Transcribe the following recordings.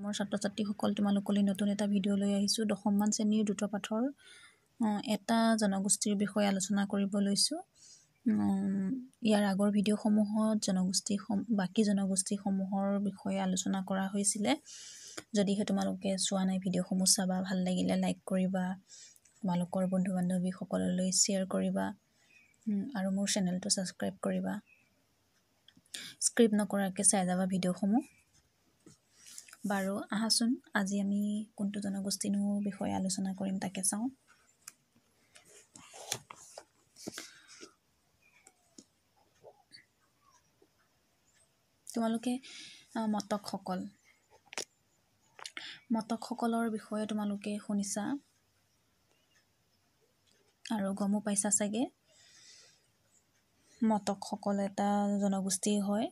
মৰমৰ ছাত্ৰ-ছাত্ৰীসকল, তোমালোকলৈ নতুন এটা ভিডিঅ' লৈ আহিছোঁ। 10মান শ্ৰেণীৰ দ্ৰুত পাঠৰ এটা জনগোষ্ঠীৰ বিষয়ে আলোচনা কৰিব লৈছোঁ। ইয়াৰ আগৰ ভিডিঅ'সমূহত বাকী জনগোষ্ঠীসমূহৰ বিষয়ে আলোচনা কৰা হৈছিলে। যদিহে তোমালোকে চোৱা নাই, ভিডিঅ'সমূহ চাবা, ভাল লাগিলে লাইক কৰিবা, তোমালোকৰ বন্ধু-বান্ধৱীসকললৈ শ্বেয়াৰ কৰিবা আৰু মোৰ চেনেলটো ছাবস্ক্ৰাইব কৰিবা। স্ক্ৰিপ্ট নকৰাকৈ চাই যাবা ভিডিঅ'সমূহ। বাৰু আহাচোন, আজি আমি কোনটো জনগোষ্ঠীৰ বিষয়ে আলোচনা কৰিম তাকে চাওঁ। তোমালোকে মটকসকলৰ বিষয়ে তোমালোকে শুনিছা আৰু গমো পাইছা চাগে। মটকসকল এটা জনগোষ্ঠী হয়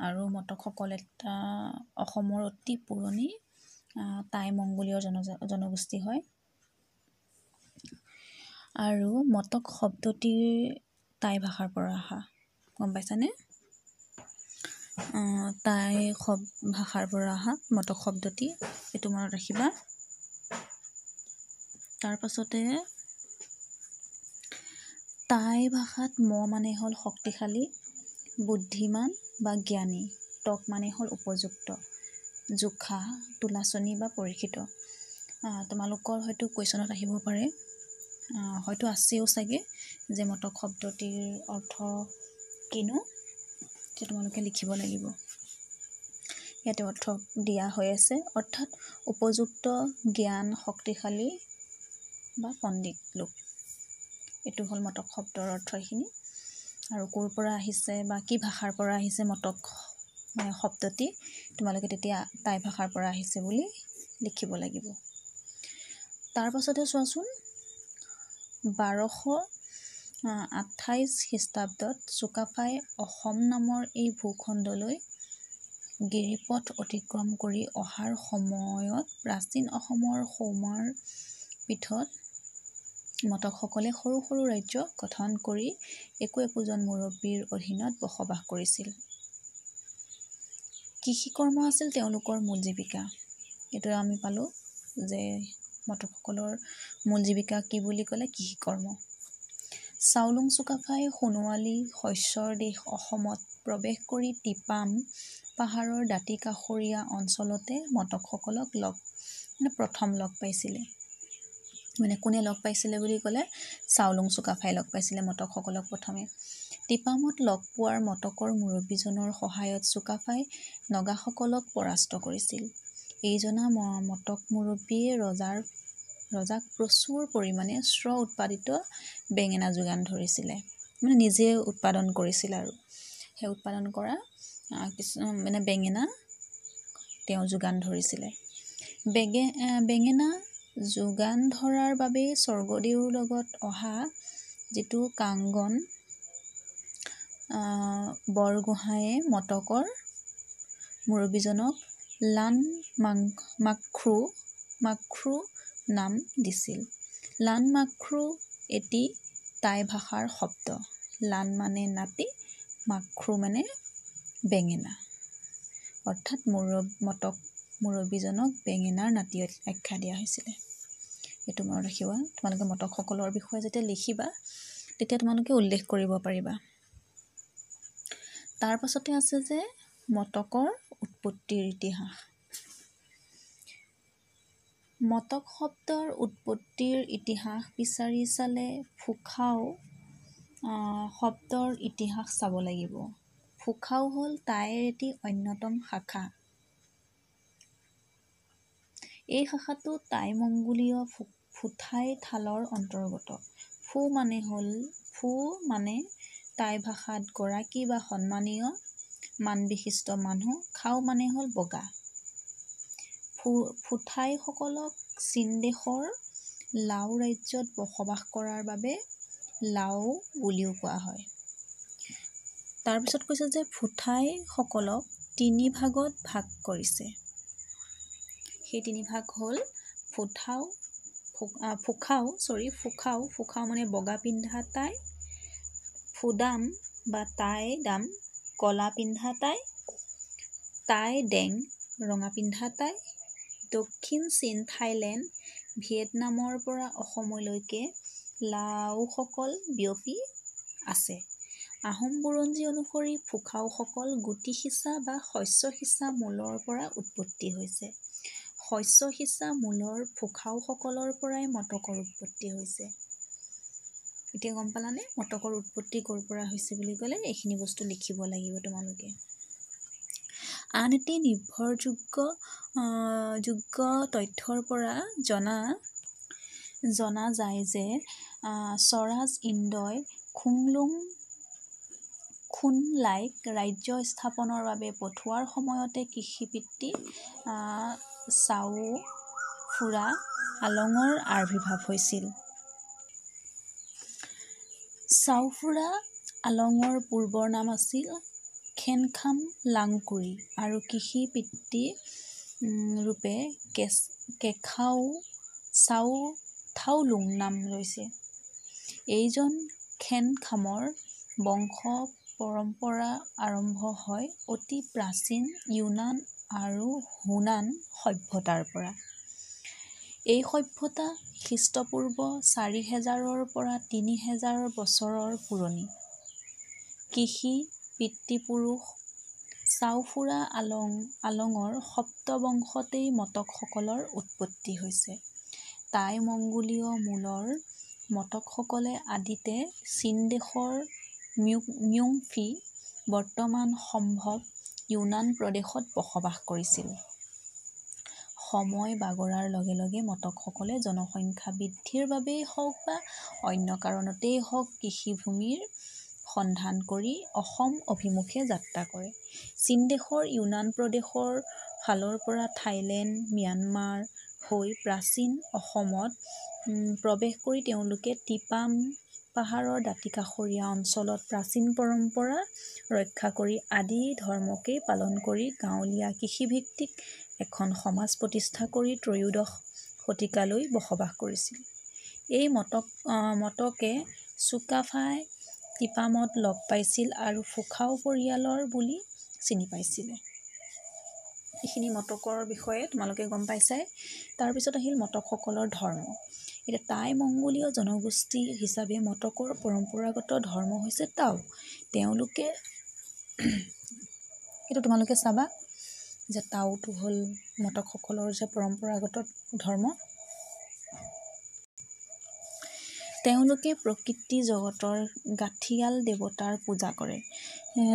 আৰু মটকসকল এটা অসমৰ অতি পুৰণি টাই মংগোলীয় জনগোষ্ঠী হয়। আৰু মটক শব্দটিৰ টাই ভাষাৰ পৰা অহা, গম পাইছানে? টাই ভাষাৰ পৰা অহা মটক শব্দটি, এইটো মনত ৰাখিবা। তাৰ পাছতে টাই ভাষাত মানে হ'ল শক্তিশালী, বুদ্ধিমান বা জ্ঞানী, টক মানে হ'ল উপযুক্ত, জোখা, তোলাচনী বা পৰীক্ষিত। তোমালোকৰ হয়তো কুৱেশ্যনত আহিব পাৰে, হয়তো আছেও চাগে, যে মটক শব্দটিৰ অৰ্থ কিনো, তোমালোকে লিখিব লাগিব। ইয়াতে অৰ্থ দিয়া হৈ আছে, অৰ্থাৎ উপযুক্ত, জ্ঞান, শক্তিশালী বা পণ্ডিত লোক। এইটো হ'ল মটক শব্দৰ অৰ্থ এইখিনি। আৰু ক'ৰ পৰা আহিছে বা কি ভাষাৰ পৰা আহিছে মটক শব্দটি, তোমালোকে তেতিয়া টাই ভাষাৰ পৰা আহিছে বুলি লিখিব লাগিব। তাৰ পাছতে চোৱাচোন, 1228 খ্ৰীষ্টাব্দত চুকাফাই অসম নামৰ এই ভূখণ্ডলৈ গিৰিপথ অতিক্ৰম কৰি অহাৰ সময়ত প্ৰাচীন অসমৰ সৌমাৰ পীঠত মটকসকলে সৰু সৰু ৰাজ্য গঠন কৰি একোজন মুৰব্বীৰ অধীনত বসবাস কৰিছিল। কৃষিকৰ্ম আছিল তেওঁলোকৰ মূল জীৱিকা। এইটো আমি পালোঁ যে মটকসকলৰ মূল জীৱিকা কি বুলি ক'লে, কৃষিকৰ্ম। চাওলুং চুকাফাই সোণোৱালী শস্যৰ দেশ অসমত প্ৰৱেশ কৰি টিপাম পাহাৰৰ দাঁতি কাষৰীয়া অঞ্চলতে মটকসকলক প্ৰথম লগ পাইছিলে। কোনে লগ পাইছিলে বুলি ক'লে, চাওলুং চুকাফাই লগ পাইছিলে মটকসকলক প্ৰথমে। টিপামত লগ পোৱাৰ মটকৰ মুৰব্বীজনৰ সহায়ত চুকাফাই নগাসকলক পৰাস্ত কৰিছিল। এইজনা মটক মুৰব্বীয়ে ৰজাক প্ৰচুৰ পৰিমাণে উৎপাদিত বেঙেনা যোগান ধৰিছিলে, নিজে উৎপাদন কৰিছিল আৰু সেই উৎপাদন কৰা বেঙেনা তেওঁ যোগান ধৰিছিলে। বেঙেনা যোগান ধৰাৰ বাবেই স্বৰ্গদেউৰ লগত অহা যিটো কাংগন বৰগোহাঁয়ে মটকৰ মুৰব্বীজনক লান মাংখ্ৰু নাম দিছিল। লান মাংখ্ৰু এটি টাই ভাষাৰ শব্দ। লান মানে নাতি, মাংখ্ৰু মানে বেঙেনা, অৰ্থাৎ মটক মুৰব্বীজনক বেঙেনাৰ নাতি আখ্যা দিয়া হৈছিলে। এইটো মনত ৰাখিবা। তোমালোকে মটকসকলৰ বিষয়ে যেতিয়া লিখিবা তেতিয়া তোমালোকে উল্লেখ কৰিব পাৰিবা। তাৰ পাছতে আছে যে মটকৰ উৎপত্তিৰ ইতিহাস। মটক শব্দৰ উৎপত্তিৰ ইতিহাস বিচাৰি চালে ফুখাও শব্দৰ ইতিহাস চাব লাগিব। ফুখাও হ'ল টাইৰ এটি অন্যতম শাখা। এই শাখাটো টাই মংগোলীয় ফুথাই থালৰ অন্তৰ্গত। ফু মানে টাই ভাষাত গৰাকী বা সন্মানীয় মানবিশিষ্ট মানুহ। খাও মানে হ'ল বগা। ফুথাইসকলক চীন দেশৰ লাও ৰাজ্যত বসবাস কৰাৰ বাবে লাও বুলিও কোৱা হয়। তাৰপিছত কৈছে যে ফুথাইসকলক 3 ভাগত ভাগ কৰিছে। সেই 3 ভাগ হ'ল ফুখাও মানে বগা পিন্ধা টাই, ফুদাম বা টাই দাম কলা পিন্ধা টাই, টাই ডেং ৰঙা পিন্ধা টাই, দক্ষিণ চীন, থাইলেণ্ড, ভিয়েটনামৰ পৰা অসমলৈকে লাওসকল বিয়পি আছে। আহোম বুৰঞ্জী অনুসৰি ফুখাওসকল গুটি সিঁচা বা শস্য সিঁচা মূলৰ পৰা উৎপত্তি হৈছে। শস্য সিঁচা মূলৰ ফুখাওসকলৰ পৰাই মটকৰ উৎপত্তি হৈছে। এতিয়া গম পালানে মটকৰ উৎপত্তি ক'ৰ পৰা হৈছে বুলি ক'লে এইখিনি বস্তু লিখিব লাগিব তোমালোকে। আন এটি নিৰ্ভৰযোগ্য তথ্যৰ পৰা জনা যায় যে স্বৰাজ ইণ্ডই খুনলাইক ৰাজ্য স্থাপনৰ বাবে পঠোৱাৰ সময়তে কৃষিপিতৃ চাওফুৰা আলঙৰ আবিৰ্ভাৱ হৈছিল। চাওফুৰা আলঙৰ পূৰ্বৰ নাম আছিল খেনখাম লাংকুৰি আৰু কৃষি পিতৃ ৰূপে কেখাও চাওথাওলুং নাম লৈছে। এইজন খেনখামৰ বংশ পৰম্পৰা আৰম্ভ হয় অতি প্ৰাচীন ইউনান আৰু হুনান সভ্যতাৰ পৰা। এই সভ্যতা খ্ৰীষ্টপূৰ্ব ৪০০০ৰ পৰা ৩০০০ বছৰৰ পুৰণি। কৃষি পিতৃপুৰুষ চাওফুৰা আলঙৰ সপ্তবংশতেই মটকসকলৰ উৎপত্তি হৈছে। টাই মংগোলীয় মূলৰ মটকসকলে আদিতে চীনদেশৰ ম্যুংফি বৰ্তমান সম্ভৱ ইউনান প্ৰদেশত বসবাস কৰিছিল। সময় বাগৰাৰ লগে লগে মটকসকলে জনসংখ্যা বৃদ্ধিৰ বাবেই হওক বা অন্য কাৰণতেই হওক কৃষিভূমিৰ সন্ধান কৰি অসম অভিমুখে যাত্ৰা কৰে। চীনদেশৰ ইউনান প্ৰদেশৰ ফালৰ পৰা থাইলেণ্ড, ম্যানমাৰ হৈ প্ৰাচীন অসমত প্ৰৱেশ কৰি তেওঁলোকে টিপাম পাহাৰৰ দাঁতিকাষৰীয়া অঞ্চলত প্ৰাচীন পৰম্পৰা ৰক্ষা কৰি আদি ধৰ্মকেই পালন কৰি গাঁৱলীয়া কৃষিভিত্তিক এখন সমাজ প্ৰতিষ্ঠা কৰি ত্ৰয়োদশ শতিকালৈ বসবাস কৰিছিল। এই মটকে চুকাফাই টিপামত লগ পাইছিল আৰু ফুখাও পৰিয়ালৰ বুলি চিনি পাইছিলে। এইখিনি মটকৰ বিষয়ে তোমালোকে গম পাইছাই। তাৰপিছত আহিল মটকসকলৰ ধৰ্ম। এতিয়া টাই মংগোলীয় জনগোষ্ঠী হিচাপে মটকৰ পৰম্পৰাগত ধৰ্ম হৈছে টাও। তেওঁলোকে এইটো তোমালোকে চাবা যে টাওটো হ'ল মটকসকলৰ যে পৰম্পৰাগত ধৰ্ম। তেওঁলোকে প্ৰকৃতি জগতৰ গাঠিয়াল দেৱতাৰ পূজা কৰে।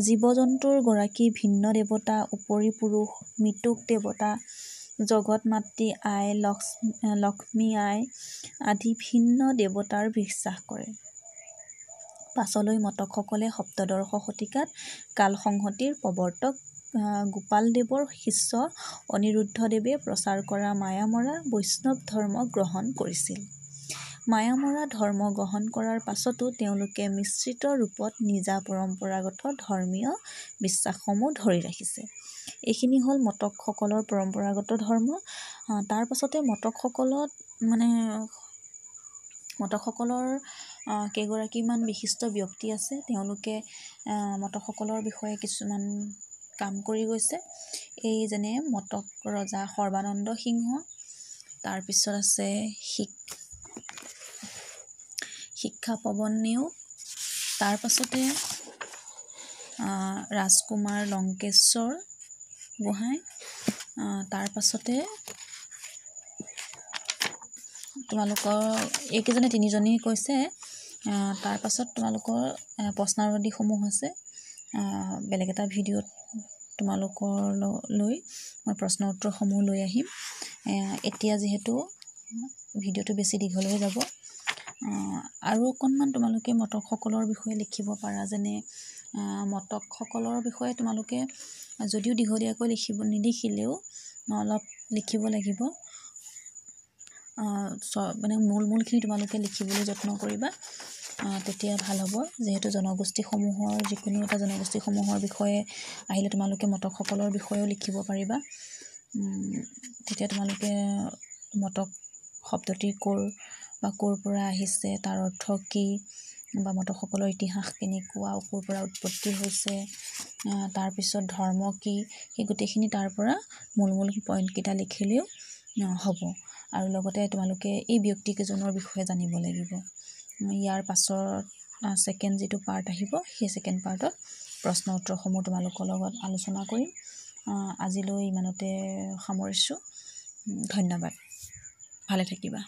জীৱ-জন্তুৰ গৰাকী ভিন্ন দেৱতা, উপৰি পুৰুষ, মৃত্যুক দেৱতা, জগত মাতৃ আই, লক্ষ্মী আই আদি ভিন্ন দেৱতাৰ বিশ্বাস কৰে। পাছলৈ মটকসকলে সপ্তদশ শতিকাত কালসংহতিৰ প্ৰৱৰ্তক গোপালদেৱৰ শিষ্য অনিৰুদ্ধদেৱে প্ৰচাৰ কৰা মায়ামৰা বৈষ্ণৱ ধৰ্ম গ্ৰহণ কৰিছিল। মায়ামৰা ধৰ্ম গ্ৰহণ কৰাৰ পাছতো তেওঁলোকে মিশ্ৰিত ৰূপত নিজা পৰম্পৰাগত ধৰ্মীয় বিশ্বাসসমূহ ধৰি ৰাখিছে। এইখিনি হ'ল মটকসকলৰ পৰম্পৰাগত ধৰ্ম। তাৰ পাছতে মটকসকলৰ কেইগৰাকীমান বিশিষ্ট ব্যক্তি আছে। তেওঁলোকে মটকসকলৰ বিষয়ে কিছুমান কাম কৰি গৈছে। এই যেনে মটক ৰজা সৰ্বানন্দ সিংহ, তাৰপিছত আছে শিক্ষা পৱন নেওগ, তাৰ পাছতে ৰাজকুমাৰ লংকেশ্বৰ গোহাঁই, তাৰ পাছতে তোমালোকৰ এইকেইজনে তিনিজনেই কৈছে। তাৰ পাছত তোমালোকৰ প্ৰশ্নাৱলীসমূহ আছে। বেলেগ এটা ভিডিঅ'ত তোমালোকলৈ মই প্ৰশ্ন উত্তৰসমূহ লৈ আহিম। এতিয়া যিহেতু ভিডিঅ'টো বেছি দীঘল হৈ যাব, আৰু অকণমান তোমালোকে মটকসকলৰ বিষয়ে লিখিব পাৰা। যেনে মটকসকলৰ বিষয়ে তোমালোকে যদিও দীঘলীয়াকৈ নিলিখিলেও অলপ লিখিব লাগিব। মানে মূলখিনি তোমালোকে লিখিবলৈ যত্ন কৰিবা, তেতিয়া ভাল হ'ব। যিহেতু যিকোনো এটা জনগোষ্ঠীসমূহৰ বিষয়ে আহিলে তোমালোকে মটকসকলৰ বিষয়েও লিখিব পাৰিবা। তেতিয়া তোমালোকে মটক শব্দটি ক'ৰ পৰা আহিছে, তাৰ অৰ্থ কি, বা মটকসকলৰ ইতিহাস কেনেকুৱা, ক'ৰ পৰা উৎপত্তি হৈছে, তাৰপিছত ধৰ্ম কি, সেই গোটেইখিনি তাৰ পৰা মূল পইণ্টকেইটা লিখিলেও হ'ব আৰু লগতে তোমালোকে এই ব্যক্তিকেইজনৰ বিষয়ে জানিব লাগিব। ইয়াৰ পাছৰ ছেকেণ্ড যিটো পাৰ্ট আহিব সেই ছেকেণ্ড পাৰ্টত প্ৰশ্ন উত্তৰসমূহ তোমালোকৰ লগত আলোচনা কৰিম। আজিলৈ ইমানতে সামৰিছোঁ। ধন্যবাদ। ভালে থাকিবা।